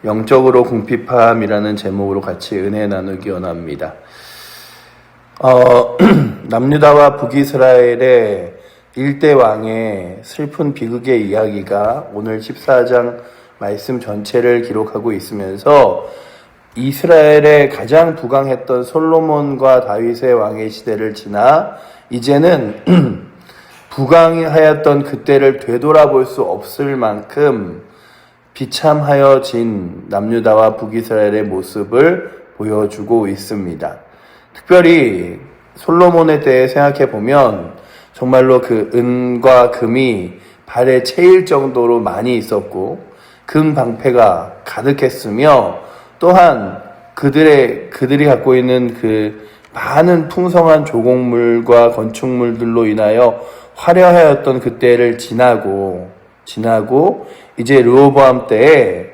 영적으로 궁핍함이라는 제목으로 같이 은혜 나누기 원합니다. 남유다와 북이스라엘의 일대 왕의 슬픈 비극의 이야기가 오늘 14장 말씀 전체를 기록하고 있으면서 이스라엘의 가장 부강했던 솔로몬과 다윗의 왕의 시대를 지나 이제는 부강하였던 그때를 되돌아볼 수 없을 만큼 비참하여진 남유다와 북이스라엘의 모습을 보여주고 있습니다. 특별히 솔로몬에 대해 생각해 보면 정말로 그 은과 금이 발에 채일 정도로 많이 있었고 금 방패가 가득했으며 또한 그들이 갖고 있는 그 많은 풍성한 조공물과 건축물들로 인하여 화려하였던 그때를 지나고 이제 르호보암 때에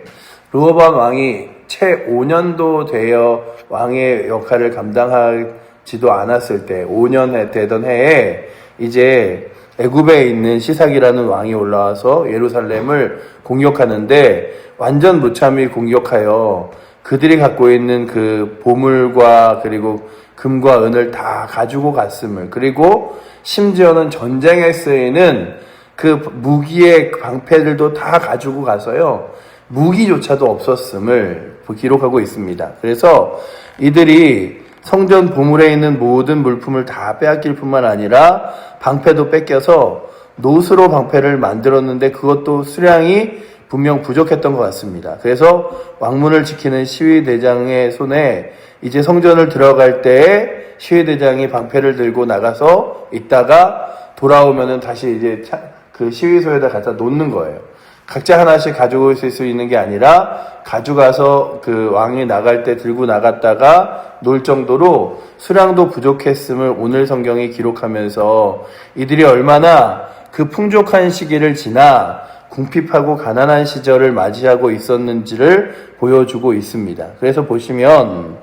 르호보암 왕이 채 5년도 되어 왕의 역할을 감당하지도 않았을 때 5년 되던 해에 이제 애굽에 있는 시삭이라는 왕이 올라와서 예루살렘을 공격하는데 완전 무참히 공격하여 그들이 갖고 있는 그 보물과 그리고 금과 은을 다 가지고 갔음을, 그리고 심지어는 전쟁에 쓰이는 그 무기의 방패들도 다 가지고 가서요, 무기조차도 없었음을 기록하고 있습니다. 그래서 이들이 성전 보물에 있는 모든 물품을 다 빼앗길 뿐만 아니라 방패도 뺏겨서 노스로 방패를 만들었는데 그것도 수량이 분명 부족했던 것 같습니다. 그래서 왕문을 지키는 시위대장의 손에 이제 성전을 들어갈 때에 시위대장이 방패를 들고 나가서 있다가 돌아오면은 다시 이제 그 시위소에다 갖다 놓는 거예요. 각자 하나씩 가지고 있을 수 있는 게 아니라 가져가서 그 왕이 나갈 때 들고 나갔다가 놓을 정도로 수량도 부족했음을 오늘 성경이 기록하면서 이들이 얼마나 그 풍족한 시기를 지나 궁핍하고 가난한 시절을 맞이하고 있었는지를 보여주고 있습니다. 그래서 보시면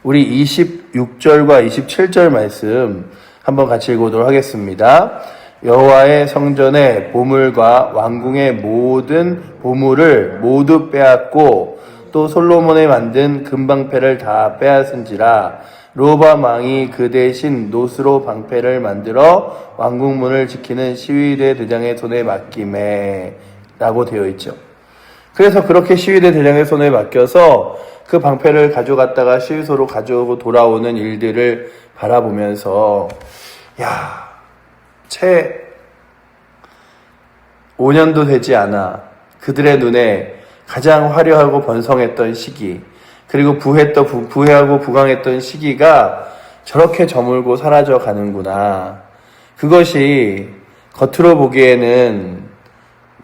우리 26절과 27절 말씀 한번 같이 읽어보도록 하겠습니다. 여호와의 성전의 보물과 왕궁의 모든 보물을 모두 빼앗고 또 솔로몬이 만든 금방패를 다 빼앗은지라 르호보암 왕이 그 대신 노스로 방패를 만들어 왕궁문을 지키는 시위대 대장의 손에 맡김에 라고 되어 있죠. 그래서 그렇게 시위대 대장의 손에 맡겨서 그 방패를 가져갔다가 시위소로 가져오고 돌아오는 일들을 바라보면서 채 5년도 되지 않아 그들의 눈에 가장 화려하고 번성했던 시기, 그리고 부해하고 부강했던 시기가 저렇게 저물고 사라져 가는구나. 그것이 겉으로 보기에는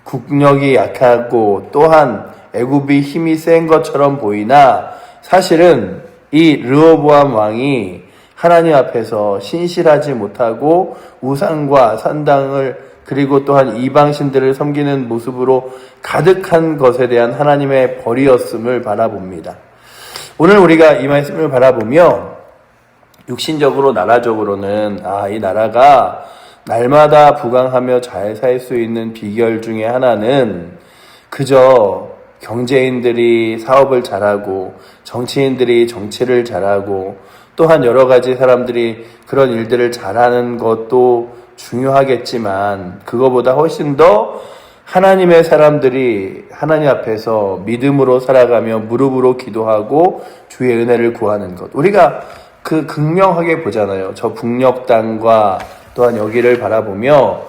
국력이 약하고 또한 애굽이 힘이 센 것처럼 보이나 사실은 이 르호보암 왕이 하나님 앞에서 신실하지 못하고 우상과 산당을 그리고 또한 이방신들을 섬기는 모습으로 가득한 것에 대한 하나님의 벌이었음을 바라봅니다. 오늘 우리가 이 말씀을 바라보며 육신적으로 나라적으로는 이 나라가 날마다 부강하며 잘 살 수 있는 비결 중에 하나는 그저 경제인들이 사업을 잘하고 정치인들이 정치를 잘하고 또한 여러 가지 사람들이 그런 일들을 잘하는 것도 중요하겠지만 그거보다 훨씬 더 하나님의 사람들이 하나님 앞에서 믿음으로 살아가며 무릎으로 기도하고 주의 은혜를 구하는 것. 우리가 그 극명하게 보잖아요. 저 북녘 땅과 또한 여기를 바라보며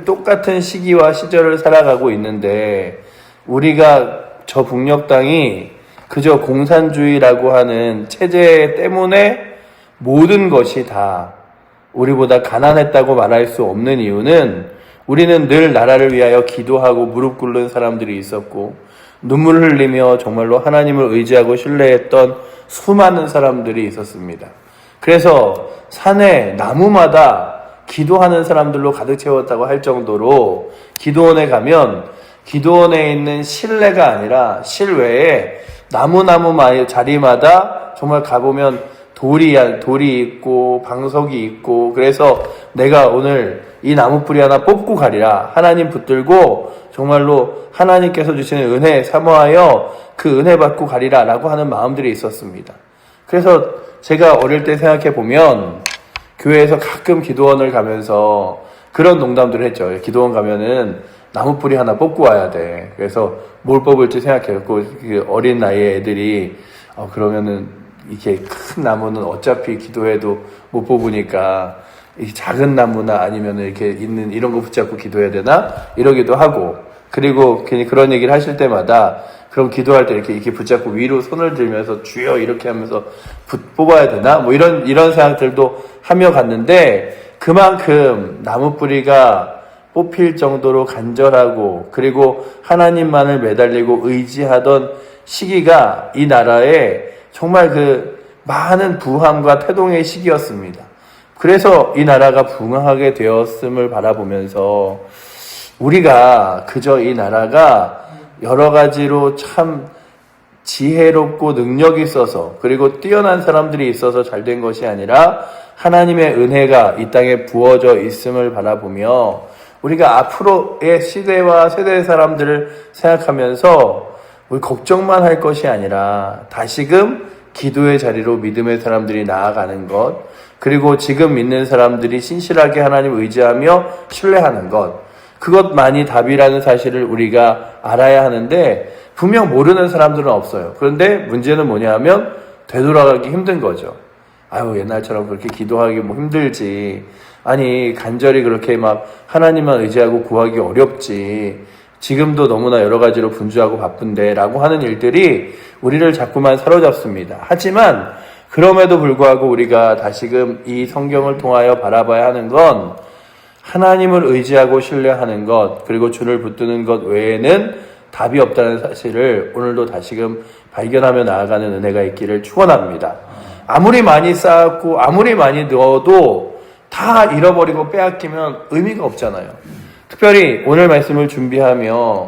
똑같은 시기와 시절을 살아가고 있는데 우리가 저 북녘 땅이 그저 공산주의라고 하는 체제 때문에 모든 것이 다 우리보다 가난했다고 말할 수 없는 이유는 우리는 늘 나라를 위하여 기도하고 무릎 꿇는 사람들이 있었고 눈물을 흘리며 정말로 하나님을 의지하고 신뢰했던 수많은 사람들이 있었습니다. 그래서 산에 나무마다 기도하는 사람들로 가득 채웠다고 할 정도로 기도원에 가면 기도원에 있는 실내가 아니라 실외에 나무 자리마다 정말 가보면 돌이 있고 방석이 있고, 그래서 내가 오늘 이 나무 뿌리 하나 뽑고 가리라. 하나님 붙들고 정말로 하나님께서 주시는 은혜 사모하여 그 은혜 받고 가리라 라고 하는 마음들이 있었습니다. 그래서 제가 어릴 때 생각해 보면 교회에서 가끔 기도원을 가면서 그런 농담들을 했죠. 기도원 가면은 나무 뿌리 하나 뽑고 와야 돼. 그래서 뭘 뽑을지 생각해갖고 그 어린 나이에 애들이 그러면은 이렇게 큰 나무는 어차피 기도해도 못 뽑으니까 이 작은 나무나 아니면 이렇게 있는 이런 거 붙잡고 기도해야 되나? 이러기도 하고, 그리고 괜히 그런 얘기를 하실 때마다 그럼 기도할 때 이렇게 붙잡고 위로 손을 들면서 주여 이렇게 하면서 뽑아야 되나? 뭐 이런 생각들도 하며 갔는데, 그만큼 나무 뿌리가 뽑힐 정도로 간절하고 그리고 하나님만을 매달리고 의지하던 시기가 이 나라에 정말 그 많은 부함과 태동의 시기였습니다. 그래서 이 나라가 부흥하게 되었음을 바라보면서 우리가 그저 이 나라가 여러 가지로 참 지혜롭고 능력이 있어서 그리고 뛰어난 사람들이 있어서 잘 된 것이 아니라 하나님의 은혜가 이 땅에 부어져 있음을 바라보며 우리가 앞으로의 시대와 세대의 사람들을 생각하면서 우리 걱정만 할 것이 아니라 다시금 기도의 자리로 믿음의 사람들이 나아가는 것, 그리고 지금 믿는 사람들이 신실하게 하나님 의지하며 신뢰하는 것, 그것만이 답이라는 사실을 우리가 알아야 하는데 분명 모르는 사람들은 없어요. 그런데 문제는 뭐냐면 되돌아가기 힘든 거죠. 아유, 옛날처럼 그렇게 기도하기 뭐 힘들지. 아니, 간절히 그렇게 막 하나님만 의지하고 구하기 어렵지. 지금도 너무나 여러 가지로 분주하고 바쁜데 라고 하는 일들이 우리를 자꾸만 사로잡습니다. 하지만 그럼에도 불구하고 우리가 다시금 이 성경을 통하여 바라봐야 하는 건 하나님을 의지하고 신뢰하는 것, 그리고 주를 붙드는 것 외에는 답이 없다는 사실을 오늘도 다시금 발견하며 나아가는 은혜가 있기를 축원합니다. 아무리 많이 쌓았고 아무리 많이 넣어도 다 잃어버리고 빼앗기면 의미가 없잖아요. 특별히 오늘 말씀을 준비하며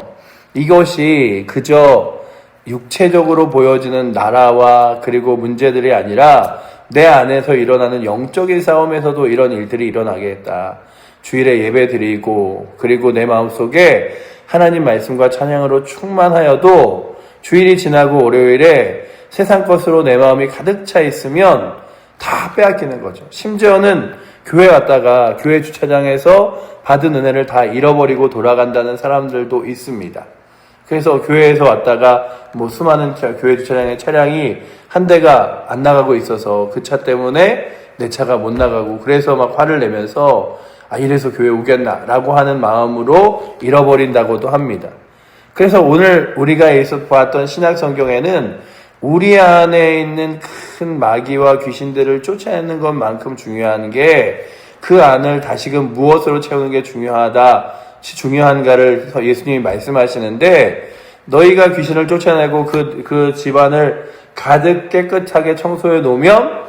이것이 그저 육체적으로 보여지는 나라와 그리고 문제들이 아니라 내 안에서 일어나는 영적인 싸움에서도 이런 일들이 일어나겠다. 주일에 예배 드리고 그리고 내 마음속에 하나님 말씀과 찬양으로 충만하여도 주일이 지나고 월요일에 세상 것으로 내 마음이 가득 차 있으면 다 빼앗기는 거죠. 심지어는 교회 왔다가 교회 주차장에서 받은 은혜를 다 잃어버리고 돌아간다는 사람들도 있습니다. 그래서 교회에서 왔다가 뭐 수많은 교회 주차장에 차량이 한 대가 안 나가고 있어서 그 차 때문에 내 차가 못 나가고 그래서 막 화를 내면서 이래서 교회 오겠나 라고 하는 마음으로 잃어버린다고도 합니다. 그래서 오늘 우리가 여기서 보았던 신약 성경에는 우리 안에 있는 큰 마귀와 귀신들을 쫓아내는 것만큼 중요한 게 그 안을 다시금 무엇으로 채우는 게 중요한가를 예수님이 말씀하시는데, 너희가 귀신을 쫓아내고 그 집안을 가득 깨끗하게 청소해 놓으면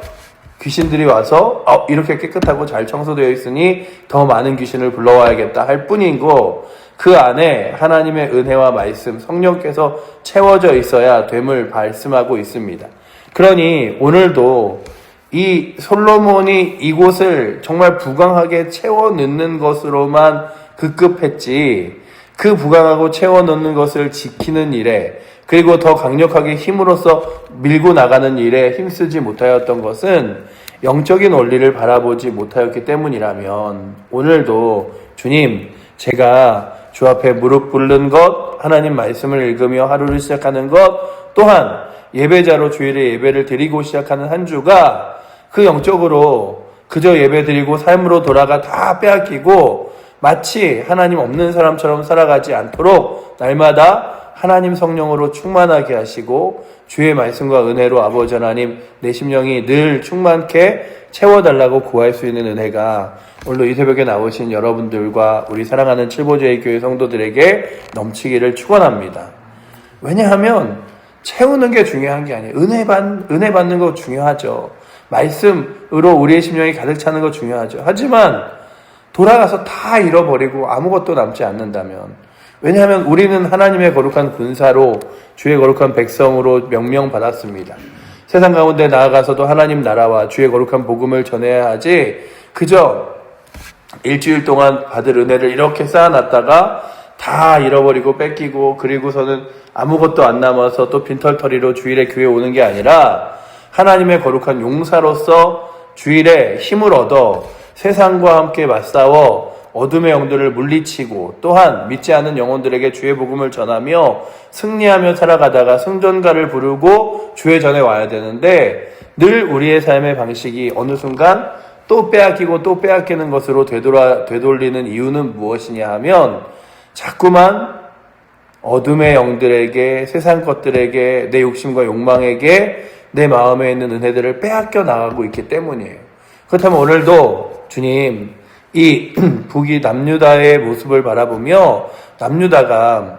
귀신들이 와서 이렇게 깨끗하고 잘 청소되어 있으니 더 많은 귀신을 불러와야겠다 할 뿐이고, 그 안에 하나님의 은혜와 말씀, 성령께서 채워져 있어야 됨을 말씀하고 있습니다. 그러니 오늘도 이 솔로몬이 이곳을 정말 부강하게 채워 넣는 것으로만 급급했지, 그 부강하고 채워 넣는 것을 지키는 일에 그리고 더 강력하게 힘으로써 밀고 나가는 일에 힘쓰지 못하였던 것은 영적인 원리를 바라보지 못하였기 때문이라면, 오늘도 주님, 제가 주 앞에 무릎 꿇는 것, 하나님 말씀을 읽으며 하루를 시작하는 것, 또한 예배자로 주일에 예배를 드리고 시작하는 한 주가 그 영적으로 그저 예배 드리고 삶으로 돌아가 다 빼앗기고 마치 하나님 없는 사람처럼 살아가지 않도록 날마다 하나님 성령으로 충만하게 하시고 주의 말씀과 은혜로 아버지 하나님 내 심령이 늘 충만케 채워달라고 구할 수 있는 은혜가 오늘도 이 새벽에 나오신 여러분들과 우리 사랑하는 칠보제일교회 성도들에게 넘치기를 축원합니다. 왜냐하면 채우는 게 중요한 게 아니에요. 은혜 받는 거 중요하죠. 말씀으로 우리의 심령이 가득 차는 거 중요하죠. 하지만 돌아가서 다 잃어버리고 아무것도 남지 않는다면, 왜냐하면 우리는 하나님의 거룩한 군사로 주의 거룩한 백성으로 명명받았습니다. 세상 가운데 나아가서도 하나님 나라와 주의 거룩한 복음을 전해야 하지, 그저 일주일 동안 받을 은혜를 이렇게 쌓아놨다가 다 잃어버리고 뺏기고, 그리고서는 아무것도 안 남아서 또 빈털터리로 주일에 교회 오는 게 아니라 하나님의 거룩한 용사로서 주일에 힘을 얻어 세상과 함께 맞싸워 어둠의 영들을 물리치고, 또한 믿지 않는 영혼들에게 주의 복음을 전하며 승리하며 살아가다가 승전가를 부르고 주의 전에 와야 되는데, 늘 우리의 삶의 방식이 어느 순간 또 빼앗기고 또 빼앗기는 것으로 되돌리는 이유는 무엇이냐 하면, 자꾸만 어둠의 영들에게, 세상 것들에게, 내 욕심과 욕망에게 내 마음에 있는 은혜들을 빼앗겨 나가고 있기 때문이에요. 그렇다면 오늘도 주님, 이 북이 남유다의 모습을 바라보며 남유다가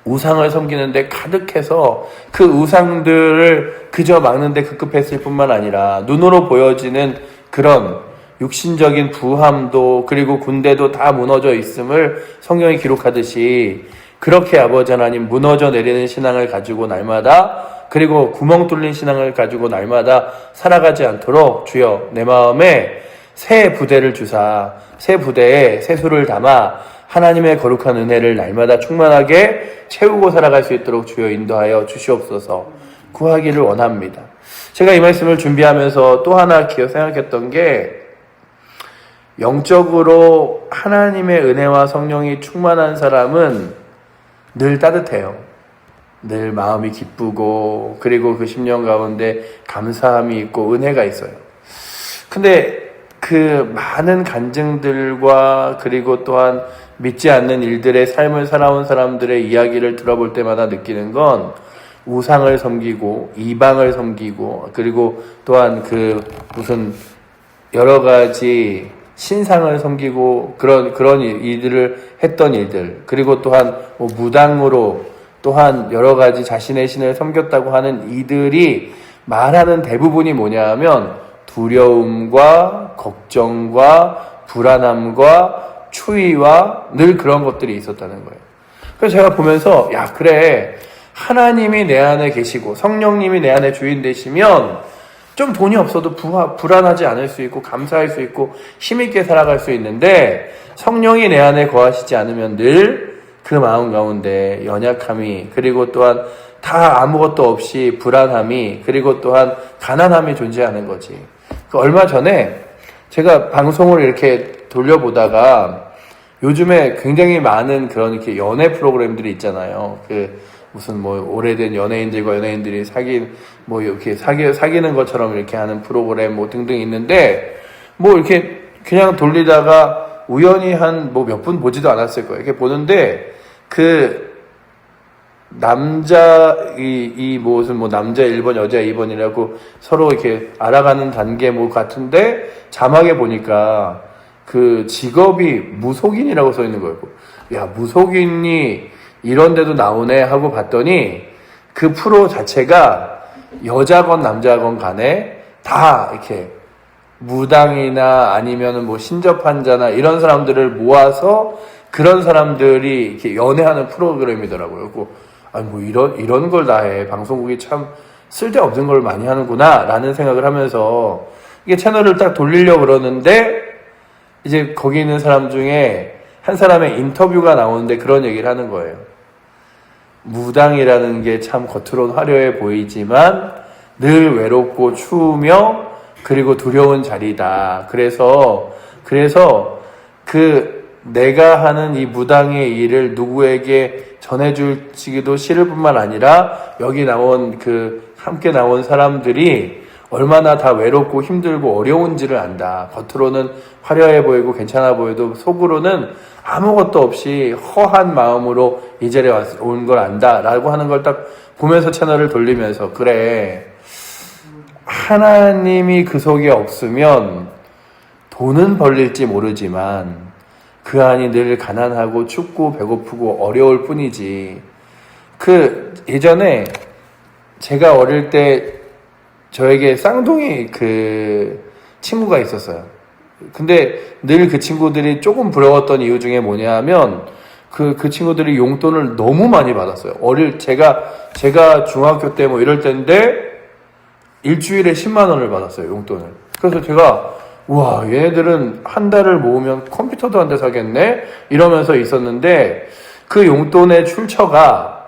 우상을 섬기는데 가득해서 그 우상들을 그저 막는데 급급했을 뿐만 아니라 눈으로 보여지는 그런 육신적인 부함도, 그리고 군대도 다 무너져 있음을 성경이 기록하듯이, 그렇게 아버지 하나님 무너져 내리는 신앙을 가지고 날마다, 그리고 구멍 뚫린 신앙을 가지고 날마다 살아가지 않도록 주여 내 마음에 새 부대를 주사, 새 부대에 새수를 담아 하나님의 거룩한 은혜를 날마다 충만하게 채우고 살아갈 수 있도록 주여 인도하여 주시옵소서 구하기를 원합니다. 제가 이 말씀을 준비하면서 또 하나 생각했던 게, 영적으로 하나님의 은혜와 성령이 충만한 사람은 늘 따뜻해요. 늘 마음이 기쁘고, 그리고 그 심령 가운데 감사함이 있고 은혜가 있어요. 근데 그 많은 간증들과, 그리고 또한 믿지 않는 일들의 삶을 살아온 사람들의 이야기를 들어볼 때마다 느끼는 건, 우상을 섬기고 이방을 섬기고, 그리고 또한 그 무슨 여러 가지 신상을 섬기고 그런 일들을 했던 일들, 그리고 또한 뭐 무당으로 또한 여러 가지 자신의 신을 섬겼다고 하는 이들이 말하는 대부분이 뭐냐 하면 두려움과 걱정과 불안함과 추위와 늘 그런 것들이 있었다는 거예요. 그래서 제가 보면서, 야, 그래, 하나님이 내 안에 계시고 성령님이 내 안에 주인 되시면 좀 돈이 없어도 불안하지 않을 수 있고 감사할 수 있고 힘있게 살아갈 수 있는데, 성령이 내 안에 거하시지 않으면 늘 그 마음 가운데 연약함이, 그리고 또한 다 아무것도 없이 불안함이, 그리고 또한 가난함이 존재하는 거지. 얼마 전에 제가 방송을 이렇게 돌려보다가 요즘에 굉장히 많은 그런 이렇게 연애 프로그램들이 있잖아요. 그 무슨 뭐 오래된 연예인들과 연예인들이 뭐 이렇게 사귀는 것처럼 이렇게 하는 프로그램 뭐 등등 있는데, 뭐 이렇게 그냥 돌리다가 우연히 한 뭐 몇 분 보지도 않았을 거예요. 이렇게 보는데 그 남자 이 무슨 뭐 남자 1번 여자 2번이라고 서로 이렇게 알아가는 단계 뭐 같은데, 자막에 보니까 그 직업이 무속인이라고 써 있는 거예요. 야, 무속인이 이런 데도 나오네 하고 봤더니 그 프로 자체가 여자건 남자건 간에 다 이렇게 무당이나 아니면은 뭐 신접환자나 이런 사람들을 모아서 그런 사람들이 이렇게 연애하는 프로그램이더라고요. 아니 뭐 이런 걸 다 해. 방송국이 참 쓸데없는 걸 많이 하는구나 라는 생각을 하면서 이게 채널을 딱 돌리려고 그러는데, 이제 거기 있는 사람 중에 한 사람의 인터뷰가 나오는데 그런 얘기를 하는 거예요. 무당이라는 게 참 겉으로는 화려해 보이지만 늘 외롭고 추우며 그리고 두려운 자리다. 그래서 그 내가 하는 이 무당의 일을 누구에게 전해주기도 싫을 뿐만 아니라 여기 나온 함께 나온 사람들이 얼마나 다 외롭고 힘들고 어려운지를 안다. 겉으로는 화려해 보이고 괜찮아 보여도 속으로는 아무것도 없이 허한 마음으로 이 자리에 온 걸 안다 라고 하는 걸 딱 보면서 채널을 돌리면서, 그래, 하나님이 그 속에 없으면 돈은 벌릴지 모르지만 그 안이 늘 가난하고 춥고 배고프고 어려울 뿐이지. 예전에 제가 어릴 때 저에게 쌍둥이 친구가 있었어요. 근데 늘 그 친구들이 조금 부러웠던 이유 중에 뭐냐 하면 그 친구들이 용돈을 너무 많이 받았어요. 제가 중학교 때 뭐 이럴 때인데 일주일에 10만 원을 받았어요, 용돈을. 그래서 제가 우와, 얘네들은 한 달을 모으면 컴퓨터도 한 대 사겠네? 이러면서 있었는데 그 용돈의 출처가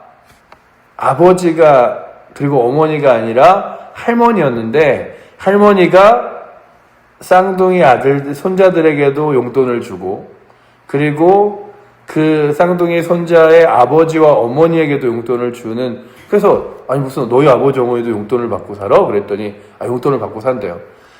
아버지가 그리고 어머니가 아니라 할머니였는데, 할머니가 쌍둥이 아들, 손자들에게도 용돈을 주고, 그리고 그 쌍둥이 손자의 아버지와 어머니에게도 용돈을 주는, 그래서 아니 무슨 너희 아버지 어머니도 용돈을 받고 살아? 그랬더니 용돈을 받고 산대요.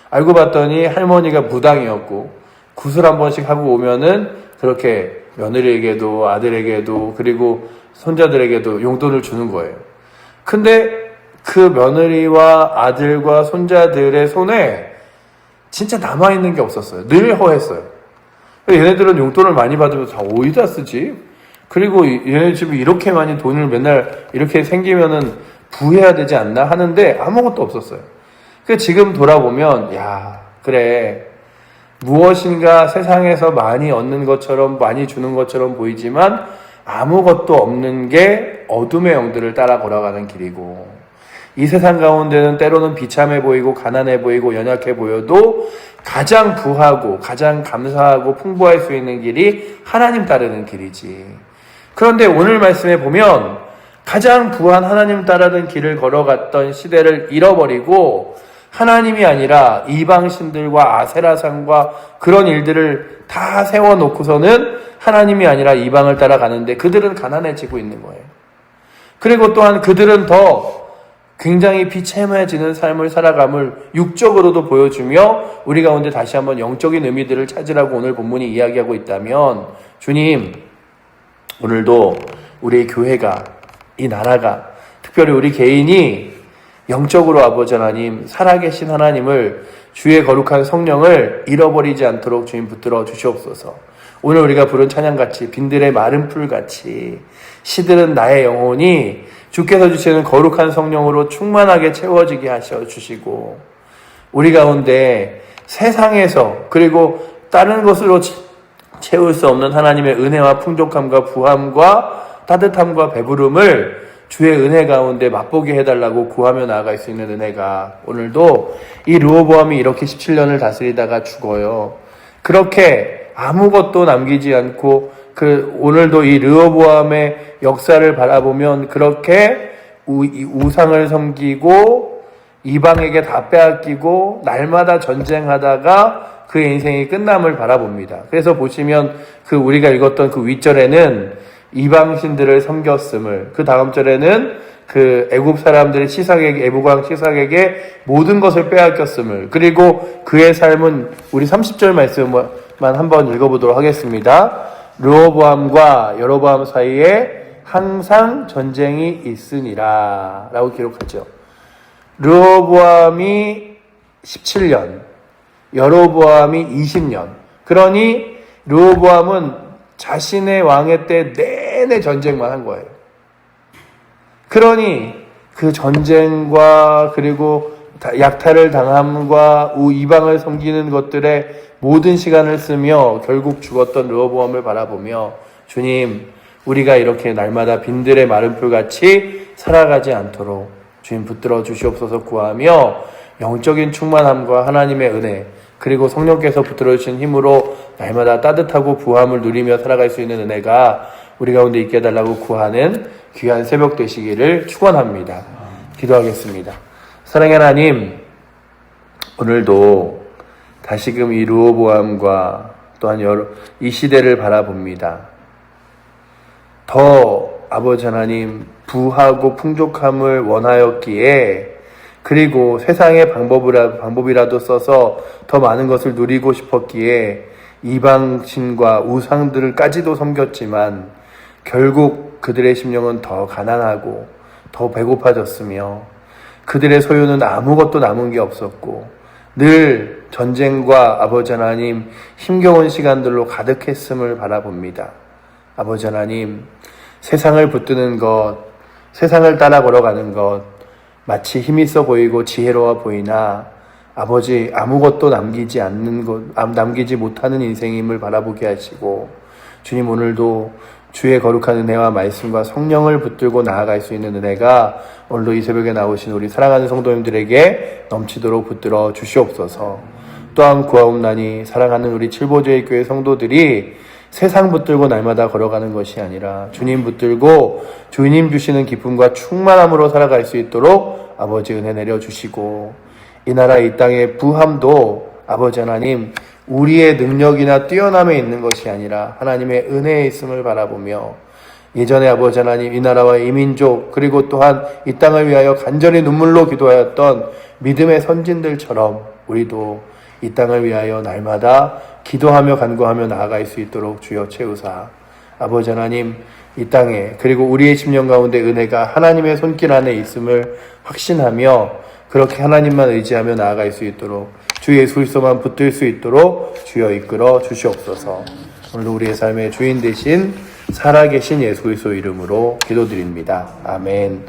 알고 봤더니 할머니가 무당이었고 굿을 한 번씩 하고 오면은 그렇게 며느리에게도 아들에게도 그리고 손자들에게도 용돈을 주는 거예요. 근데 그 며느리와 아들과 손자들의 손에 진짜 남아있는 게 없었어요. 늘 허했어요. 얘네들은 용돈을 많이 받으면 다 어디다 쓰지? 그리고 얘네 집이 이렇게 많이 돈을 맨날 이렇게 생기면은 부해야 되지 않나 하는데 아무것도 없었어요. 그 지금 돌아보면 야, 그래, 무엇인가 세상에서 많이 얻는 것처럼 많이 주는 것처럼 보이지만 아무것도 없는 게 어둠의 영들을 따라 걸어가는 길이고, 이 세상 가운데는 때로는 비참해 보이고 가난해 보이고 연약해 보여도 가장 부하고 가장 감사하고 풍부할 수 있는 길이 하나님 따르는 길이지. 그런데 오늘 말씀에 보면 가장 부한 하나님 따르는 길을 걸어갔던 시대를 잃어버리고 하나님이 아니라 이방신들과 아세라상과 그런 일들을 다 세워놓고서는 하나님이 아니라 이방을 따라가는데 그들은 가난해지고 있는 거예요. 그리고 또한 그들은 더 굉장히 비참해지는 삶을 살아감을 육적으로도 보여주며 우리 가운데 다시 한번 영적인 의미들을 찾으라고 오늘 본문이 이야기하고 있다면, 주님, 오늘도 우리의 교회가, 이 나라가, 특별히 우리 개인이 영적으로 아버지 하나님, 살아계신 하나님을, 주의 거룩한 성령을 잃어버리지 않도록 주님 붙들어 주시옵소서. 오늘 우리가 부른 찬양같이 빈들의 마른 풀같이 시들은 나의 영혼이 주께서 주시는 거룩한 성령으로 충만하게 채워지게 하셔 주시고, 우리 가운데 세상에서 그리고 다른 것으로 채울 수 없는 하나님의 은혜와 풍족함과 부함과 따뜻함과 배부름을 주의 은혜 가운데 맛보게 해달라고 구하며 나아갈 수 있는 은혜가, 오늘도 이 르호보암이 이렇게 17년을 다스리다가 죽어요. 그렇게 아무것도 남기지 않고 오늘도 이 르호보암의 역사를 바라보면 그렇게 우상을 섬기고 이방에게 다 빼앗기고 날마다 전쟁하다가 그의 인생이 끝남을 바라봅니다. 그래서 보시면 우리가 읽었던 그 윗절에는 이방신들을 섬겼음을, 그 다음 절에는 애굽 사람들의 애국왕 시삭에게 모든 것을 빼앗겼음을, 그리고 그의 삶은 우리 30절 말씀만 한번 읽어보도록 하겠습니다. 르호보암과 여로보암 사이에 항상 전쟁이 있으니라 라고 기록하죠. 르호보암이 17년, 여로보암이 20년. 그러니 르호보암은 자신의 왕의 때 내내 전쟁만 한 거예요. 그러니 그 전쟁과 그리고 약탈을 당함과 이방을 섬기는 것들에 모든 시간을 쓰며 결국 죽었던 르호보암을 바라보며, 주님, 우리가 이렇게 날마다 빈들의 마른 풀같이 살아가지 않도록 주님 붙들어 주시옵소서 구하며, 영적인 충만함과 하나님의 은혜 그리고 성령께서 붙들어 주신 힘으로 날마다 따뜻하고 부함을 누리며 살아갈 수 있는 은혜가 우리 가운데 있게 해달라고 구하는 귀한 새벽 되시기를 축원합니다. 기도하겠습니다. 사랑의 하나님, 오늘도 다시금 이 르호보암과 또한 이 시대를 바라봅니다. 더 아버지 하나님, 부하고 풍족함을 원하였기에, 그리고 세상의 방법이라도 써서 더 많은 것을 누리고 싶었기에 이방신과 우상들까지도 섬겼지만 결국 그들의 심령은 더 가난하고 더 배고파졌으며 그들의 소유는 아무것도 남은 게 없었고 늘 전쟁과 아버지 하나님 힘겨운 시간들로 가득했음을 바라봅니다. 아버지 하나님, 세상을 붙드는 것, 세상을 따라 걸어가는 것, 마치 힘있어 보이고 지혜로워 보이나 아버지 아무것도 남기지 못하는 인생임을 바라보게 하시고, 주님, 오늘도 주의 거룩한 은혜와 말씀과 성령을 붙들고 나아갈 수 있는 은혜가 오늘도 이 새벽에 나오신 우리 사랑하는 성도님들에게 넘치도록 붙들어 주시옵소서. 또한 구하옵나니 사랑하는 우리 칠보제일교회 성도들이 세상 붙들고 날마다 걸어가는 것이 아니라 주님 붙들고 주님 주시는 기쁨과 충만함으로 살아갈 수 있도록 아버지 은혜 내려주시고, 이 나라 이 땅의 부함도 아버지 하나님 우리의 능력이나 뛰어남에 있는 것이 아니라 하나님의 은혜에 있음을 바라보며, 예전에 아버지 하나님 이 나라와 이 민족 그리고 또한 이 땅을 위하여 간절히 눈물로 기도하였던 믿음의 선진들처럼 우리도 이 땅을 위하여 날마다 기도하며 간구하며 나아갈 수 있도록 주여 채우사, 아버지 하나님 이 땅에 그리고 우리의 심령 가운데 은혜가 하나님의 손길 안에 있음을 확신하며 그렇게 하나님만 의지하며 나아갈 수 있도록 주 예수 그리스도만 붙들 수 있도록 주여 이끌어 주시옵소서. 오늘 우리의 삶의 주인 되신 살아계신 예수 그리스도 이름으로 기도드립니다. 아멘.